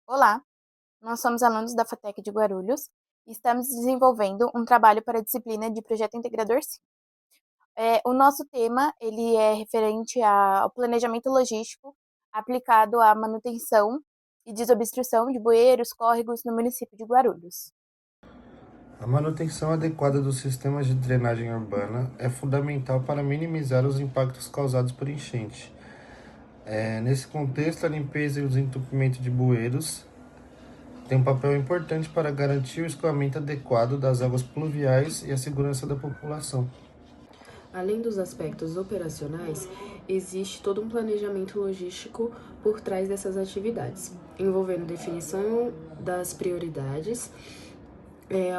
Olá, nós somos alunos da FATEC de Guarulhos e estamos desenvolvendo um trabalho para a disciplina de Projeto Integrador 5. O nosso tema ele é referente ao planejamento logístico aplicado à manutenção e desobstrução de bueiros, córregos no município de Guarulhos. A manutenção adequada dos sistemas de drenagem urbana é fundamental para minimizar os impactos causados por enchente. Nesse contexto, a limpeza e o desentupimento de bueiros têm um papel importante para garantir o escoamento adequado das águas pluviais e a segurança da população. Além dos aspectos operacionais, existe todo um planejamento logístico por trás dessas atividades, envolvendo definição das prioridades,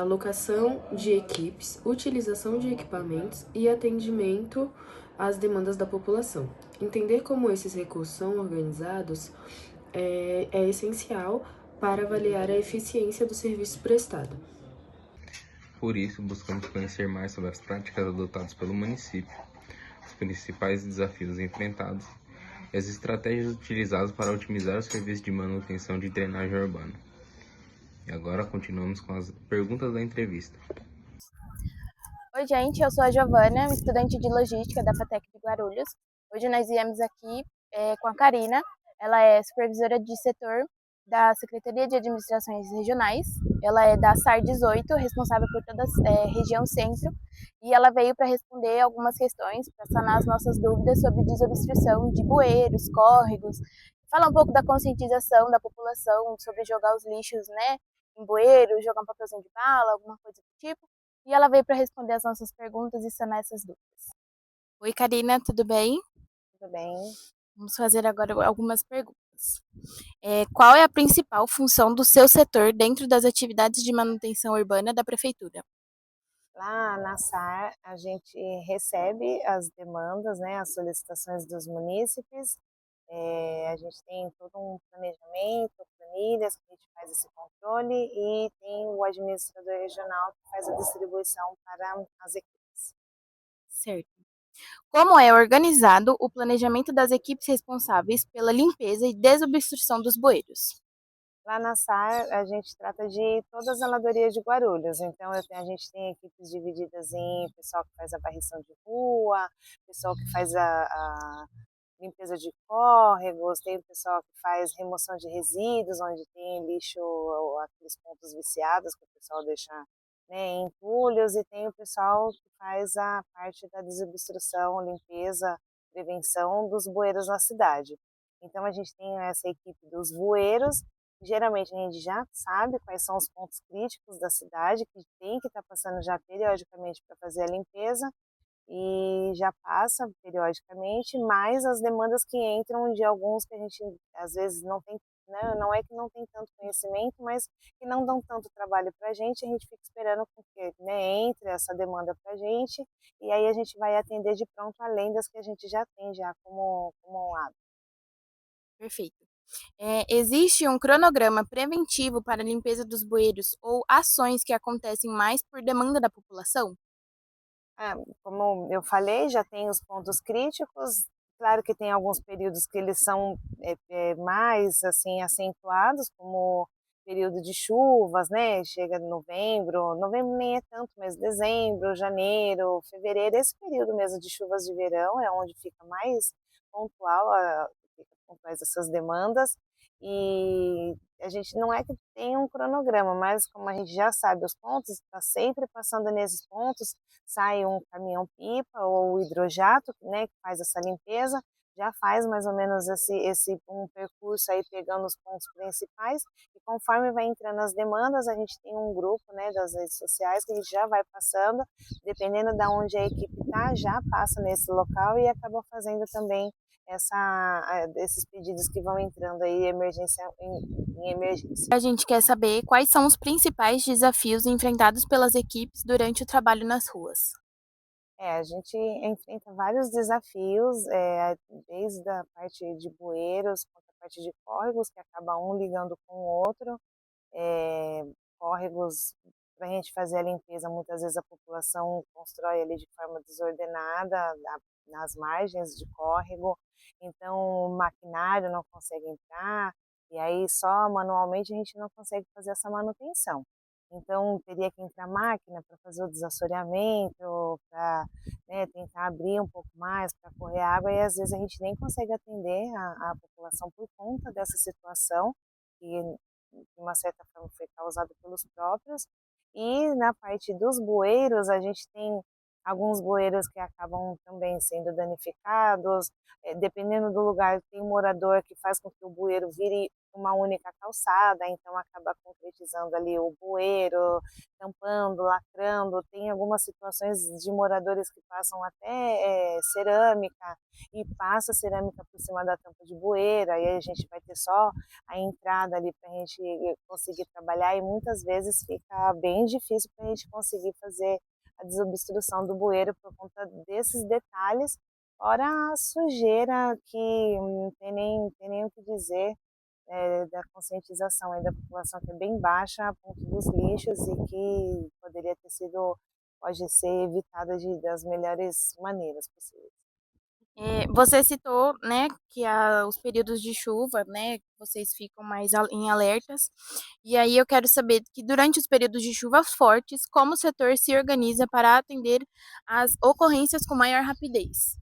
alocação de equipes, utilização de equipamentos e atendimento às demandas da população. Entender como esses recursos são organizados é essencial para avaliar a eficiência do serviço prestado. Por isso, buscamos conhecer mais sobre as práticas adotadas pelo município, os principais desafios enfrentados e as estratégias utilizadas para otimizar o serviço de manutenção de drenagem urbana. E agora continuamos com as perguntas da entrevista. Oi, gente, eu sou a Giovana, estudante de Logística da FATEC de Guarulhos. Hoje nós viemos aqui com a Karina, ela é supervisora de setor da Secretaria de Administrações Regionais, ela é da SAR 18, responsável por toda a região centro, e ela veio para responder algumas questões, para sanar as nossas dúvidas sobre desobstrução de bueiros, córregos, falar um pouco da conscientização da população sobre jogar os lixos, né, em bueiros, jogar um papelzinho de bala, alguma coisa do tipo. E ela veio para responder as nossas perguntas e sanar essas dúvidas. Oi, Karina, tudo bem? Tudo bem. Vamos fazer agora algumas perguntas. Qual é a principal função do seu setor dentro das atividades de manutenção urbana da prefeitura? Lá na SAR, a gente recebe as demandas, né, as solicitações dos munícipes. A gente tem todo um planejamento, planilhas, que a gente faz esse controle e tem o administrador regional que faz a distribuição para as equipes. Certo. Como é organizado o planejamento das equipes responsáveis pela limpeza e desobstrução dos bueiros? Lá na SAR, a gente trata de todas as zeladorias de Guarulhos. Então, a gente tem equipes divididas em pessoal que faz a varrição de rua, pessoal que faz a limpeza de córregos, tem o pessoal que faz remoção de resíduos, onde tem lixo, aqueles pontos viciados que o pessoal deixa, né, em entulhos, e tem o pessoal que faz a parte da desobstrução, limpeza, prevenção dos bueiros na cidade. Então a gente tem essa equipe dos bueiros. Geralmente a gente já sabe quais são os pontos críticos da cidade, que tem que estar passando já periodicamente para fazer a limpeza, e já passa periodicamente, mais as demandas que entram de alguns que a gente às vezes não tem, né, não é que não tem tanto conhecimento, mas que não dão tanto trabalho para a gente fica esperando com que, né, entre essa demanda para a gente, e aí a gente vai atender de pronto, além das que a gente já tem já como hábito. Perfeito. Existe um cronograma preventivo para a limpeza dos bueiros ou ações que acontecem mais por demanda da população? Ah, como eu falei, já tem os pontos críticos. Claro que tem alguns períodos que eles são mais assim acentuados, como período de chuvas, né? Chega novembro, novembro nem é tanto, mas dezembro, janeiro, fevereiro, esse período mesmo de chuvas de verão é onde fica mais pontual, fica pontuais essas demandas. E a gente não é que tem um cronograma, mas como a gente já sabe os pontos, está sempre passando nesses pontos, sai um caminhão-pipa ou hidrojato, né, que faz essa limpeza, já faz mais ou menos esse um percurso aí pegando os pontos principais, e conforme vai entrando as demandas, a gente tem um grupo, né, das redes sociais que a gente já vai passando, dependendo de onde a equipe está, já passa nesse local e acaba fazendo também esses pedidos que vão entrando aí em emergência. A gente quer saber quais são os principais desafios enfrentados pelas equipes durante o trabalho nas ruas. A gente enfrenta vários desafios, desde a parte de bueiros, quanto a parte de córregos, que acaba um ligando com o outro. Eh, Córregos, para a gente fazer a limpeza, muitas vezes a população constrói ali de forma desordenada, nas margens de córrego, então o maquinário não consegue entrar, E aí só manualmente a gente não consegue fazer essa manutenção. Então teria que entrar máquina para fazer o desassoreamento, para, né, tentar abrir um pouco mais para correr água, e às vezes a gente nem consegue atender a população por conta dessa situação, que de uma certa forma foi causada pelos próprios. E na parte dos bueiros, a gente tem alguns bueiros que acabam também sendo danificados, dependendo do lugar, tem um morador que faz com que o bueiro vire uma única calçada, então acaba concretizando ali o bueiro, tampando, lacrando. Tem algumas situações de moradores que passam até cerâmica e passa cerâmica por cima da tampa de bueiro, aí a gente vai ter só a entrada ali para a gente conseguir trabalhar, e muitas vezes fica bem difícil para a gente conseguir fazer a desobstrução do bueiro por conta desses detalhes, fora a sujeira que não tem nem o que dizer, da conscientização aí da população, que é bem baixa a ponto dos lixos, e que poderia ter sido, pode ser evitada das melhores maneiras possíveis. Você citou, né, que os períodos de chuva, né, vocês ficam mais em alertas. E aí eu quero saber que durante os períodos de chuvas fortes, como o setor se organiza para atender as ocorrências com maior rapidez?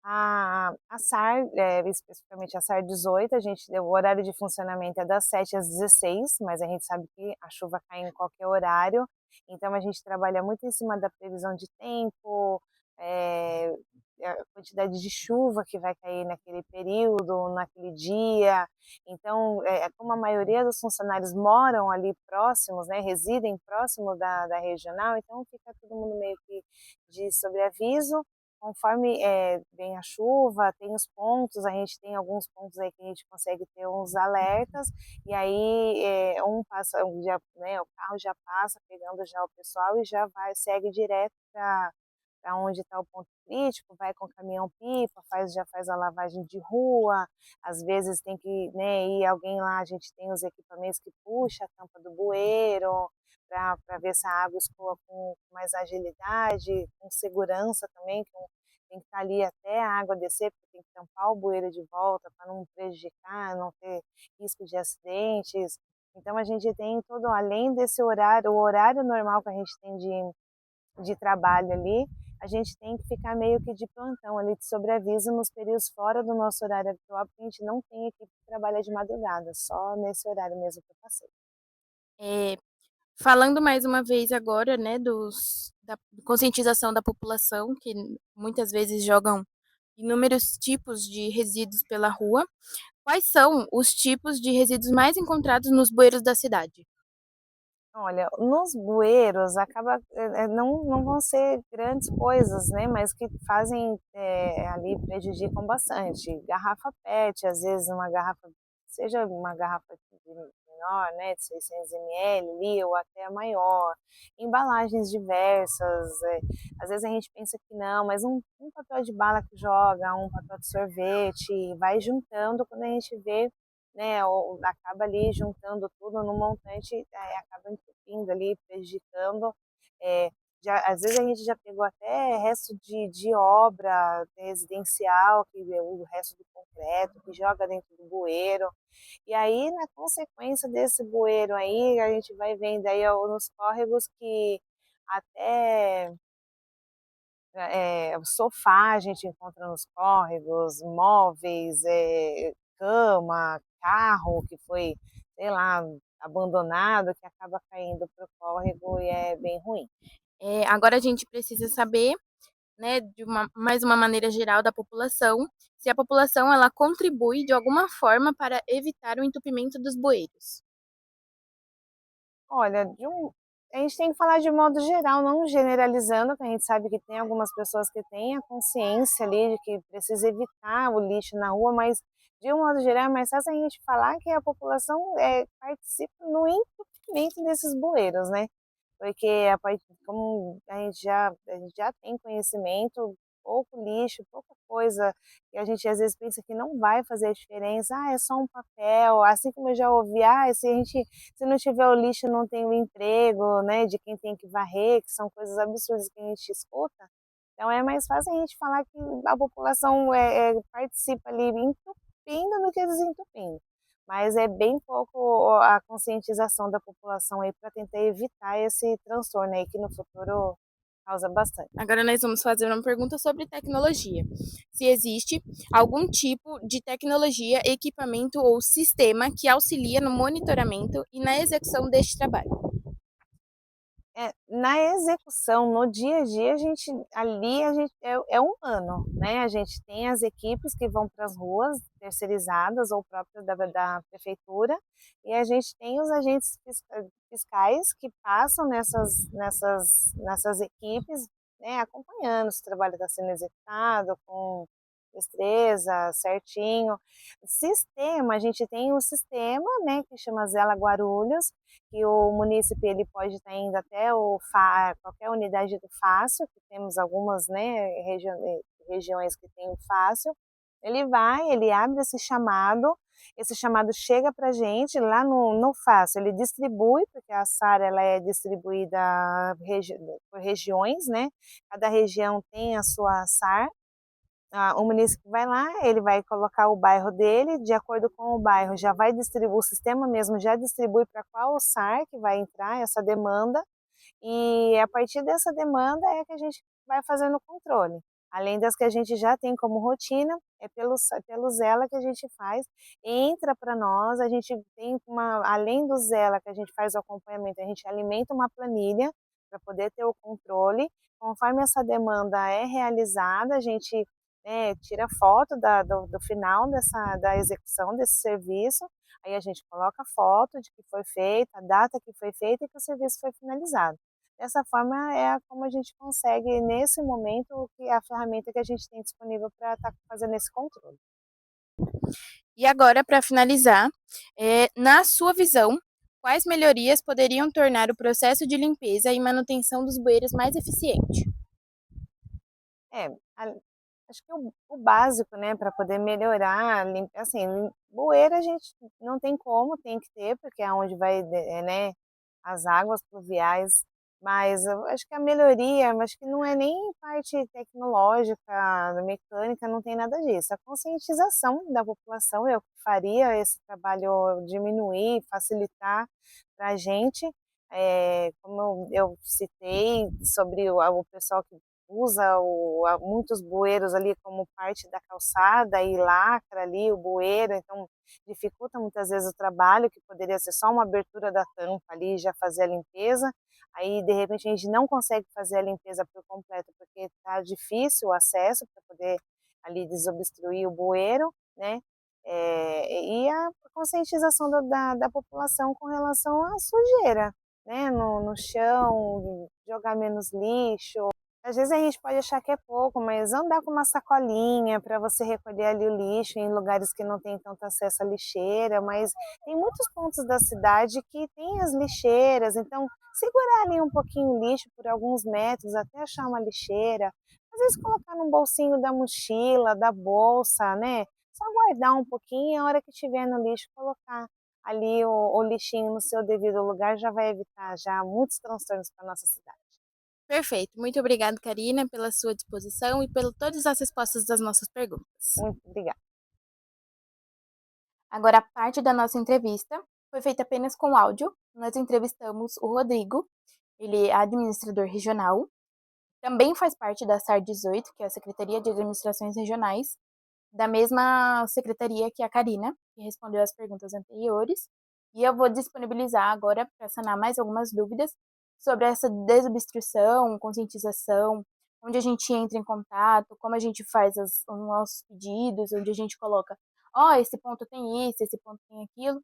A SAR, especificamente a SAR 18, o horário de funcionamento é das 7 às 16, mas a gente sabe que a chuva cai em qualquer horário, então a gente trabalha muito em cima da previsão de tempo, é, a quantidade de chuva que vai cair naquele período, naquele dia. Então, como a maioria dos funcionários moram ali próximos, né, residem próximo da regional, então fica todo mundo meio que de sobreaviso. Conforme vem a chuva, tem os pontos, a gente tem alguns pontos aí que a gente consegue ter uns alertas, e aí um passa, já, né, o carro já passa pegando já o pessoal e já vai, segue direto para onde está o ponto crítico, vai com caminhão-pipa, já faz a lavagem de rua, às vezes tem que, né, ir alguém lá, a gente tem os equipamentos que puxa a tampa do bueiro, para ver se a água escoa com mais agilidade, com segurança também, tem que estar ali até a água descer, porque tem que tampar o bueiro de volta para não prejudicar, não ter risco de acidentes. Então a gente tem todo, além desse horário, o horário normal que a gente tem de trabalho ali, a gente tem que ficar meio que de plantão ali, de sobreaviso nos períodos fora do nosso horário habitual, porque a gente não tem equipe que trabalha de madrugada, só nesse horário mesmo que eu passei. É, Falando mais uma vez agora, né, da conscientização da população, que muitas vezes jogam inúmeros tipos de resíduos pela rua. Quais são os tipos de resíduos mais encontrados nos bueiros da cidade? Olha, nos bueiros acaba, não vão ser grandes coisas, né, mas que fazem, ali prejudicam bastante. Garrafa PET, às vezes uma garrafa, seja uma garrafa de menor, né, de 600 ml ali, ou até a maior. Embalagens diversas, às vezes a gente pensa que não, mas um papel de bala que joga, um papel de sorvete, vai juntando, quando a gente vê, né, ou acaba ali juntando tudo no montante, acaba entupindo ali, prejudicando. É, já, às vezes a gente já pegou até resto de obra residencial, o resto do concreto, que joga dentro do bueiro. E aí, na consequência desse bueiro aí, a gente vai vendo aí nos córregos que até o sofá a gente encontra nos córregos, móveis, cama, carro que foi, sei lá, abandonado, que acaba caindo para o córrego e é bem ruim. Agora a gente precisa saber, né, mais uma maneira geral da população, se a população ela contribui de alguma forma para evitar o entupimento dos bueiros. Olha, a gente tem que falar de modo geral, não generalizando, que a gente sabe que tem algumas pessoas que têm a consciência ali de que precisa evitar o lixo na rua, mas de um modo geral é mais fácil a gente falar que a população participa no entupimento desses bueiros, né? Porque como a gente já tem conhecimento, pouco lixo, pouca coisa, e a gente às vezes pensa que não vai fazer diferença, é só um papel, assim como eu já ouvi, se não tiver o lixo não tem o emprego, né, de quem tem que varrer, que são coisas absurdas que a gente escuta. Então é mais fácil a gente falar que a população participa ali entupindo do que desentupindo. mas é bem pouco a conscientização da população aí para tentar evitar esse transtorno aí que no futuro causa bastante. Agora nós vamos fazer uma pergunta sobre tecnologia. Se existe algum tipo de tecnologia, equipamento ou sistema que auxilia no monitoramento e na execução deste trabalho. Na execução, no dia a dia, a gente é humano, né? A gente tem as equipes que vão para as ruas, terceirizadas ou próprias da prefeitura, e a gente tem os agentes fiscais que passam nessas equipes, né, acompanhando se o trabalho está sendo executado com destreza, certinho. Sistema, a gente tem um sistema, né, que chama Zela Guarulhos, que o munícipe ele pode estar indo até qualquer unidade do Fácil, que temos algumas, né, regiões que tem o Fácil. Ele vai, ele abre esse chamado chega para a gente lá no Fácil, ele distribui, porque a SAR ela é distribuída por regiões, né? Cada região tem a sua SAR. O munícipe vai lá, ele vai colocar o bairro dele, de acordo com o bairro, já vai distribuir, o sistema mesmo já distribui para qual SAR que vai entrar essa demanda, e a partir dessa demanda é que a gente vai fazendo o controle. Além das que a gente já tem como rotina, é pelo Zela que a gente faz, entra para nós, a gente tem além do Zela que a gente faz o acompanhamento, a gente alimenta uma planilha para poder ter o controle. Conforme essa demanda é realizada, a gente tira foto do final da execução desse serviço, aí a gente coloca a foto de que foi feita, a data que foi feita e que o serviço foi finalizado. Dessa forma é como a gente consegue, nesse momento, a ferramenta que a gente tem disponível para estar fazendo esse controle. E agora, para finalizar, na sua visão, quais melhorias poderiam tornar o processo de limpeza e manutenção dos bueiros mais eficiente? Acho que o básico, né, para poder melhorar, assim, bueiro a gente não tem como, tem que ter, porque é onde vai, né, as águas pluviais, mas eu acho que a melhoria, acho que não é nem parte tecnológica, mecânica, não tem nada disso. A conscientização da população é o que faria esse trabalho diminuir, facilitar para a gente. Como eu citei sobre o pessoal que usa muitos bueiros ali como parte da calçada e lacra ali o bueiro, então dificulta muitas vezes o trabalho, que poderia ser só uma abertura da tampa ali e já fazer a limpeza. Aí, de repente, a gente não consegue fazer a limpeza por completo, porque está difícil o acesso para poder ali desobstruir o bueiro, né? E a conscientização da população com relação à sujeira, né? No chão, jogar menos lixo. Às vezes a gente pode achar que é pouco, mas andar com uma sacolinha para você recolher ali o lixo em lugares que não tem tanto acesso à lixeira, mas tem muitos pontos da cidade que tem as lixeiras, então segurar ali um pouquinho o lixo por alguns metros até achar uma lixeira, às vezes colocar num bolsinho da mochila, da bolsa, né? Só guardar um pouquinho e a hora que tiver no lixo colocar ali o lixinho no seu devido lugar já vai evitar já muitos transtornos para nossa cidade. Perfeito. Muito obrigada, Karina, pela sua disposição e por todas as respostas das nossas perguntas. Muito obrigada. Agora, a parte da nossa entrevista foi feita apenas com áudio. Nós entrevistamos o Rodrigo, ele é administrador regional, também faz parte da SAR 18, que é a Secretaria de Administrações Regionais, da mesma secretaria que a Karina, que respondeu as perguntas anteriores. E eu vou disponibilizar agora para sanar mais algumas dúvidas sobre essa desobstrução, conscientização, onde a gente entra em contato, como a gente faz os nossos pedidos, onde a gente coloca, esse ponto tem isso, esse ponto tem aquilo.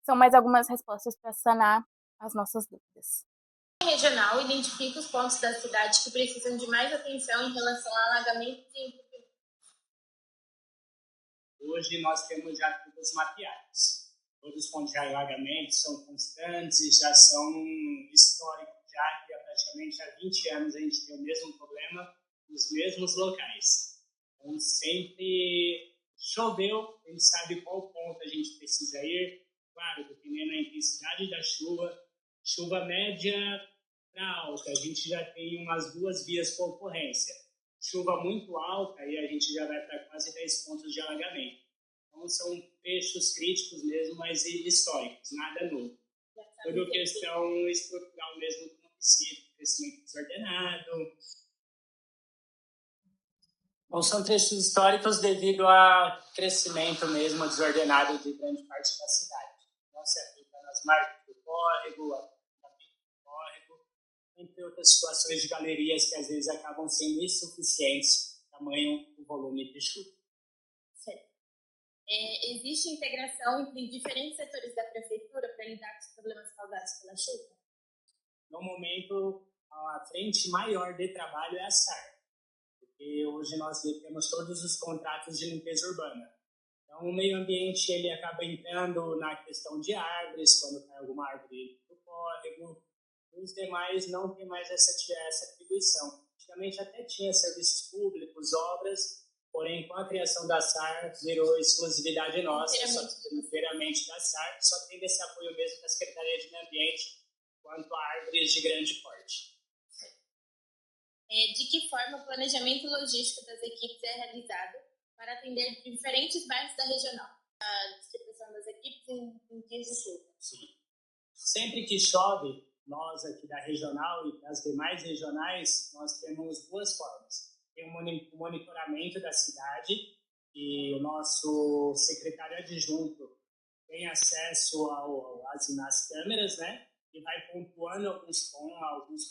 São mais algumas respostas para sanar as nossas dúvidas. O regional identifica os pontos da cidade que precisam de mais atenção em relação a alagamentos e... Hoje nós temos já todas mapeadas. Todos os pontos de alagamento são constantes e já são históricos, já que praticamente há 20 anos a gente tem o mesmo problema nos mesmos locais. Então, sempre choveu, a gente sabe qual ponto a gente precisa ir. Claro, dependendo da intensidade da chuva média para alta, a gente já tem umas 2 vias por ocorrência. Chuva muito alta, aí a gente já vai para quase 10 pontos de alagamento. Então, são trechos críticos mesmo, mas históricos, nada novo. Tudo questão estrutural mesmo do município, crescimento desordenado. Bom, são trechos históricos devido ao crescimento mesmo desordenado de grande parte da cidade. Então, se aplica nas margens do córrego, a do córrego, entre outras situações de galerias que às vezes acabam sendo insuficientes, tamanho o volume de chuva. Certo. Existe integração entre diferentes setores da prefeitura para lidar com os problemas causados pela chuva? No momento, a frente maior de trabalho é a SAR. Porque hoje nós temos todos os contratos de limpeza urbana. Então, o meio ambiente ele acaba entrando na questão de árvores, quando cai alguma árvore do córrego. Os demais não tem mais essa atribuição. Antigamente até tinha serviços públicos, obras, porém, com a criação da SAR, virou exclusividade nossa, inteiramente da SAR, só teve esse apoio mesmo da Secretaria de Meio Ambiente quanto a árvores de grande porte. De que forma o planejamento logístico das equipes é realizado para atender diferentes bairros da regional? A distribuição das equipes em dias de chuva. Sim. Sempre que chove, nós aqui da regional e das demais regionais, nós temos duas formas. Tem o monitoramento da cidade, e o nosso secretário adjunto tem acesso às câmeras, né? E vai pontuando alguns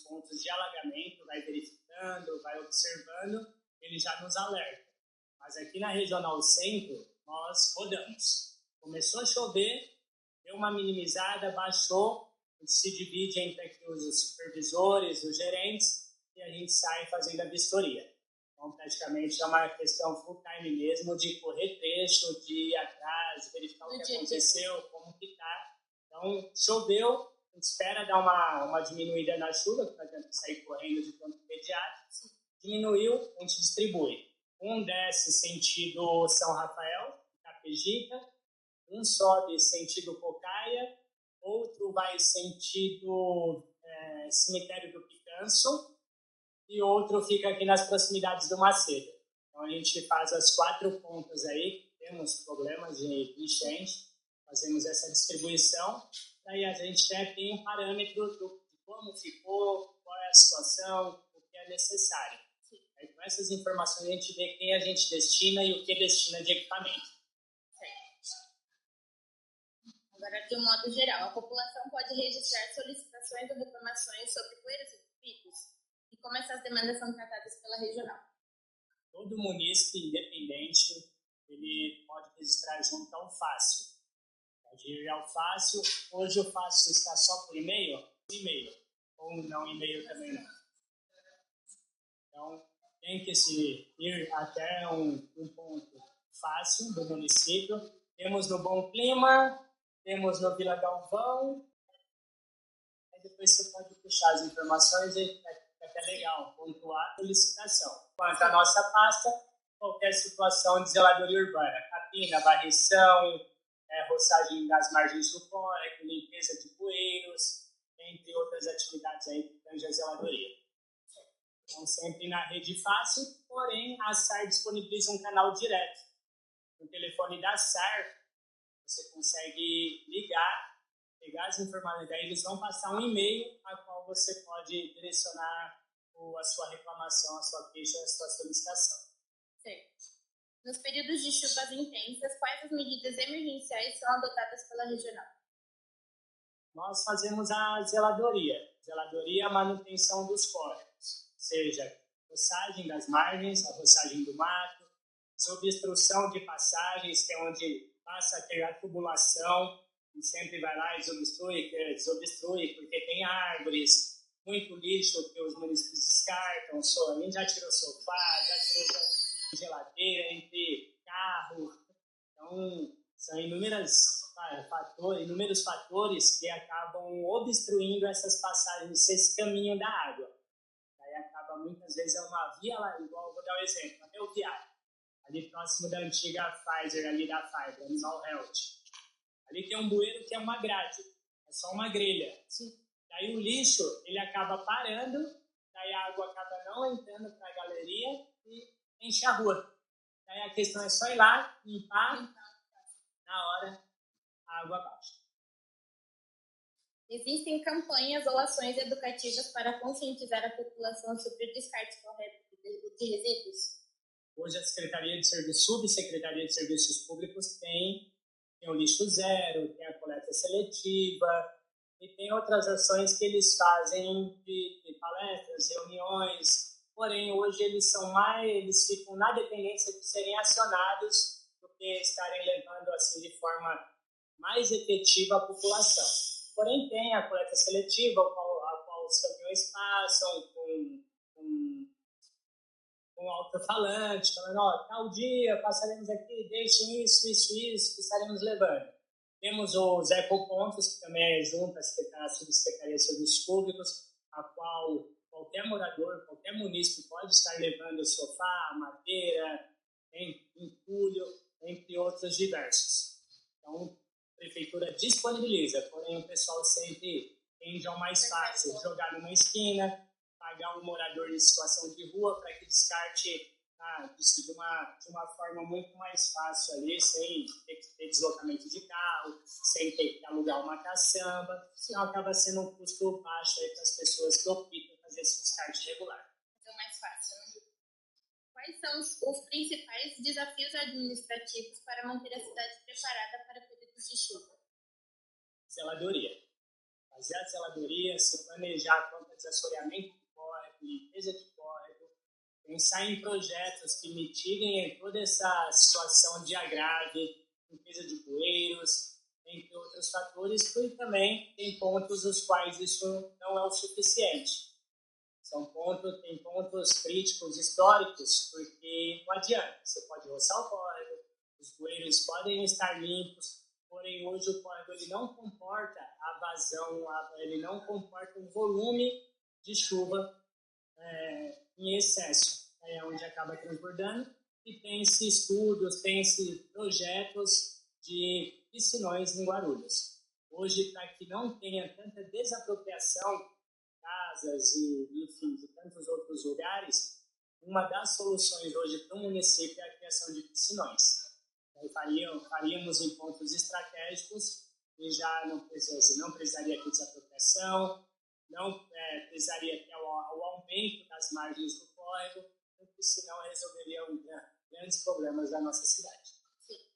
pontos de alagamento, vai verificando, vai observando, ele já nos alerta. Mas aqui na Regional Centro, nós rodamos. Começou a chover, deu uma minimizada, baixou, se divide entre os supervisores, os gerentes, e a gente sai fazendo a vistoria. Então, praticamente é uma questão full time mesmo, de correr trecho, de ir atrás, verificar o que aconteceu, como que está. Então, choveu, a gente espera dar uma diminuída na chuva, para não sair correndo de ponto imediato. Diminuiu, a gente distribui. Um desce sentido São Rafael, Capejica, um sobe sentido Cocaia, outro vai sentido Cemitério do Picanço e outro fica aqui nas proximidades do Macedo. Então a gente faz as 4 pontas aí, temos problemas de enchente, fazemos essa distribuição, daí a gente tem um parâmetro de como ficou, qual é a situação, o que é necessário. Aí, com essas informações a gente vê quem a gente destina e o que destina de equipamento. Agora, de um modo geral, a população pode registrar solicitações ou reclamações sobre poeiras e picos e como essas demandas são tratadas pela regional. Todo munícipe independente ele pode registrar junto ao Fácil. Pode ir ao Fácil. Hoje o Fácil está só por e-mail? Ou não e-mail também não. Então, tem que se ir até um ponto fácil do município. Temos no Bom Clima, temos no Vila Galvão. Aí depois você pode puxar as informações e fica até legal, pontuar a licitação. Quanto à nossa pasta, qualquer situação de zeladoria urbana, capina, varrição, roçagem das margens do córrego, limpeza de bueiros, entre outras atividades aí que tange a zeladoria. Então, sempre na rede fácil, porém, a SAR disponibiliza um canal direto. No telefone da SAR, você consegue ligar, pegar as informações, daí eles vão passar um e-mail a qual você pode direcionar a sua reclamação, a sua queixa, a sua solicitação. Certo. Nos períodos de chuvas intensas, quais as medidas emergenciais são adotadas pela regional? Nós fazemos a zeladoria a manutenção dos córregos, seja roçagem das margens, a roçagem do mato, desobstrução de passagens, que é onde passa a ter a tubulação, e sempre vai lá e desobstrui, porque tem árvores, muito lixo que os municípios descartam, a gente já tirou sofá, já tirou geladeira, entre carro. Então, são inúmeros fatores que acabam obstruindo essas passagens, esse caminho da água. Aí acaba, muitas vezes, uma via lá, igual, vou dar um exemplo, até o viário, ali próximo da antiga Pfizer, ali da Fiber, Animal Health. Ali tem um bueiro que é uma grade, é só uma grelha. Daí o lixo, ele acaba parando, daí a água acaba não entrando para a galeria e enche a rua. Daí a questão é só ir lá, limpar, na hora a água baixa. Existem campanhas ou ações educativas para conscientizar a população sobre o descarte correto de resíduos? Hoje a Secretaria de Serviços, Subsecretaria de Serviços Públicos tem o lixo zero, tem a coleta seletiva e tem outras ações que eles fazem de palestras, reuniões. Porém, hoje eles ficam na dependência de serem acionados do que estarem levando assim de forma mais efetiva a população. Porém, tem a coleta seletiva, a qual os caminhões passam com alto-falante, falando, tal dia passaremos aqui, deixem isso, que estaremos levando. Temos os ecopontos, que também é junto à Subsecretaria de Serviços Públicos, a qual qualquer morador, qualquer munícipe pode estar levando sofá, madeira, entulho, entre outros diversos. Então, a Prefeitura disponibiliza, porém o pessoal sempre tende ao mais fácil, jogar numa esquina, pagar um morador em situação de rua para que descarte de uma forma muito mais fácil ali, sem ter que ter deslocamento de carro, sem ter que alugar uma caçamba, então acaba sendo um custo baixo para as pessoas que optam fazer esse descarte regular. É mais fácil, né? Quais são os principais desafios administrativos para manter a cidade preparada para períodos de chuva? Zeladoria. Fazer a zeladoria, se planejar quanto a desassoreamento de córrego, limpeza de córrego, pensar em projetos que mitiguem toda essa situação de agrave, limpeza de bueiros, entre outros fatores, e também tem pontos os quais isso não é o suficiente. Tem pontos críticos históricos, porque não adianta, você pode roçar o córrego, os bueiros podem estar limpos, porém hoje o córrego ele não comporta a vazão, ele não comporta um volume de chuva em excesso, onde acaba transbordando, e tem-se estudos, tem-se projetos de piscinões em Guarulhos. Hoje, para que não tenha tanta desapropriação casas enfim, de tantos outros lugares, uma das soluções hoje para o município é a criação de piscinões. Faríamos em pontos estratégicos e já não precisaria ter desapropriação, não precisaria ter o aumento das margens do córrego, porque senão resolveria grandes problemas da nossa cidade. Sim.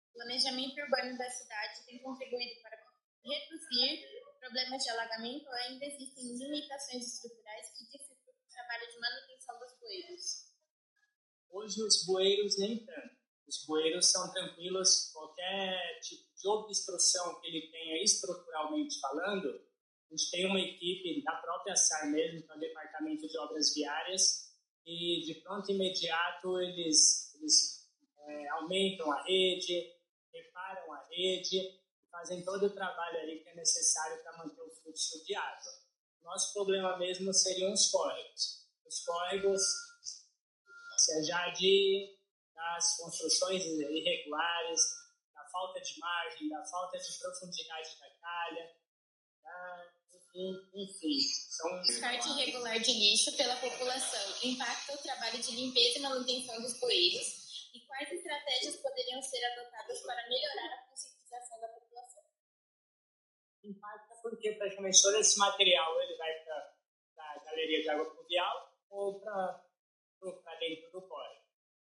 O planejamento urbano da cidade tem contribuído para reduzir problemas de alagamento ou ainda existem limitações estruturais que dificultam o trabalho de manutenção dos bueiros? Hoje os bueiros nem tanto. Os bueiros são tranquilos, qualquer tipo de obstrução que ele tenha estruturalmente falando, a gente tem uma equipe da própria SAR mesmo, que é o Departamento de Obras Viárias, e de pronto imediato eles aumentam a rede, reparam a rede, fazem todo o trabalho ali que é necessário para manter o fluxo de água. Nosso problema mesmo seriam os córregos. Os córregos, já das construções irregulares, da falta de margem, da falta de profundidade da calha, enfim. Descarte irregular de lixo pela população impacta o trabalho de limpeza e manutenção dos bueiros, e quais estratégias poderiam ser adotadas para melhorar a conscientização da população? Impacta porque praticamente todo esse material ele vai para a galeria de água pluvial ou para dentro do córrego.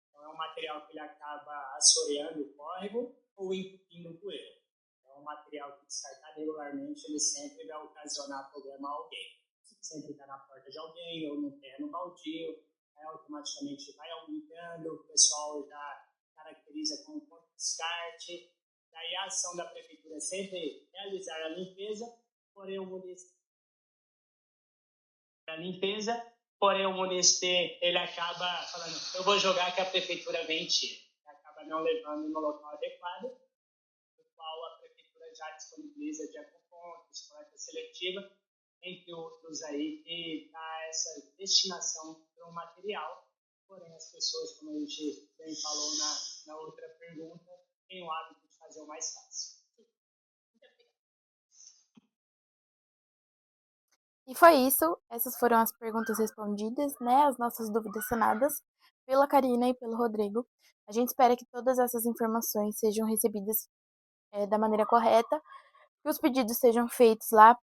Então é um material que ele acaba assoreando o córrego ou entupindo o bueiro. É um material que descartado regularmente ele sempre vai ocasionar problema a alguém. Sempre está na porta de alguém ou no terreno baldio, automaticamente vai aumentando, o pessoal já caracteriza como ponto de descarte. Daí a ação da prefeitura é sempre realizar a limpeza, porém o município ele acaba falando, eu vou jogar que a prefeitura vem e tira. Acaba não levando no local adequado, o qual a prefeitura já disponibiliza de ecopontos, coleta seletiva, entre outros aí, que dá essa destinação para o material. Porém, as pessoas, como a gente bem falou na outra pergunta, têm o hábito de fazer o mais fácil. E foi isso. Essas foram as perguntas respondidas, né? As nossas dúvidas sanadas. pela Karina e pelo Rodrigo. A gente espera que todas essas informações sejam recebidas da maneira correta, que os pedidos sejam feitos lá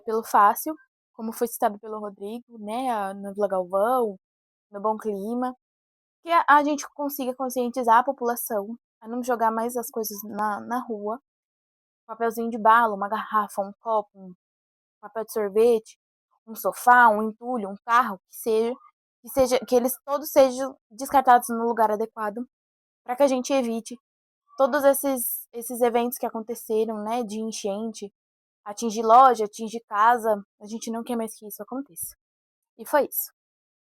pelo Fácil, como foi citado pelo Rodrigo, né, no Vila Galvão, no Bom Clima, que a gente consiga conscientizar a população a não jogar mais as coisas na rua, um papelzinho de bala, uma garrafa, um copo, um papel de sorvete, um sofá, um entulho, um carro, que eles todos sejam descartados no lugar adequado, para que a gente evite todos esses eventos que aconteceram, né, de enchente, atingir loja, atingir casa, a gente não quer mais que isso aconteça. E foi isso.